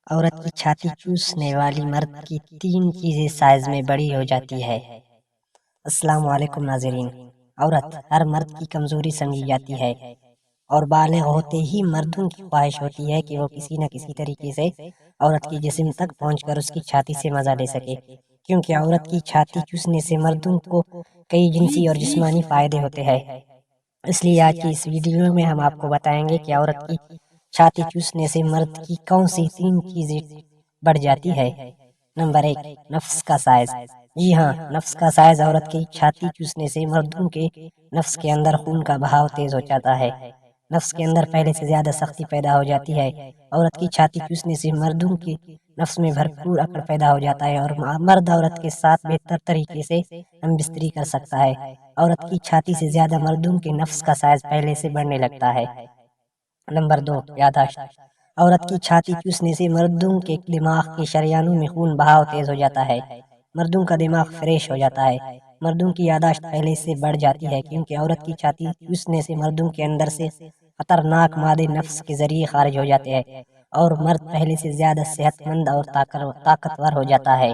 عورت کی چھاتی چوسنے والی مرد کی 3 چیزیں سائز میں بڑی ہو جاتی ہے۔ السلام علیکم ناظرین۔ عورت ہر مرد کی کمزوری سمجھی جاتی ہے اور بالغ ہوتے ہی مردوں کی خواہش ہوتی ہے کہ وہ کسی نہ کسی طریقے سے عورت کی جسم تک پہنچ کر اس کی چھاتی سے مزہ لے سکے، کیونکہ عورت کی چھاتی چوسنے سے مردوں کو کئی جنسی اور جسمانی فائدے ہوتے ہیں۔ اس لیے آج کی اس ویڈیو میں ہم آپ کو بتائیں گے کہ عورت کی چھاتی چوسنے سے مرد کی کون سی 3 چیزیں بڑھ جاتی ہے۔ نمبر 1، نفس کا سائز۔ جی ہاں، نفس کا سائز۔ عورت کی چھاتی چوسنے سے مردوں کے نفس کے اندر خون کا بہاؤ تیز ہو جاتا ہے۔ نفس کے اندر پہلے سے زیادہ سختی پیدا ہو جاتی ہے۔ عورت کی چھاتی چوسنے سے مردوں کے نفس میں بھرپور اکڑ پیدا ہو جاتا ہے اور مرد عورت کے ساتھ بہتر طریقے سے ہم بستری کر سکتا ہے۔ عورت کی چھاتی سے زیادہ مردوں کے نفس کا سائز پہلے سے بڑھنے لگتا ہے۔ نمبر 2، یادداشت۔ عورت کی چھاتی چوسنے سے مردوں کے دماغ کے شریانوں میں خون بہاؤ تیز ہو جاتا ہے۔ مردوں کا دماغ فریش ہو جاتا ہے۔ مردوں کی یادداشت پہلے سے بڑھ جاتی ہے، کیونکہ عورت کی چھاتی چوسنے سے مردوں کے اندر سے خطرناک مادے نفس کے ذریعے خارج ہو جاتے ہیں اور مرد پہلے سے زیادہ صحت مند اور طاقتور ہو جاتا ہے۔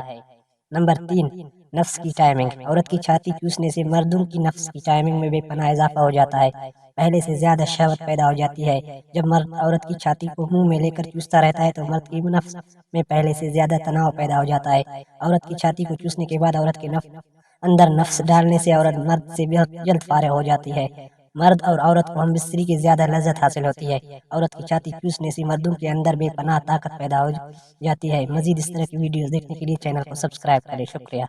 نمبر 3، نفس کی ٹائمنگ۔ عورت کی چھاتی چوسنے سے مردوں کی نفس کی ٹائمنگ میں بے پناہ اضافہ ہو جاتا ہے۔ پہلے سے زیادہ شہوت پیدا ہو جاتی ہے۔ جب مرد عورت کی چھاتی کو منہ میں لے کر چوستا رہتا ہے تو مرد کی نفس میں پہلے سے زیادہ تناؤ پیدا ہو جاتا ہے۔ عورت کی چھاتی کو چوسنے کے بعد عورت کے اندر نفس ڈالنے سے عورت مرد سے جلد فارغ ہو جاتی ہے۔ مرد اور عورت کو ہم بستری کی زیادہ لذت حاصل ہوتی ہے۔ عورت کی چھاتی چوسنے سے مردوں کے اندر بے پناہ طاقت پیدا ہو جاتی ہے۔ مزید اس طرح کی ویڈیوز دیکھنے کے لیے چینل کو سبسکرائب کریں۔ شکریہ۔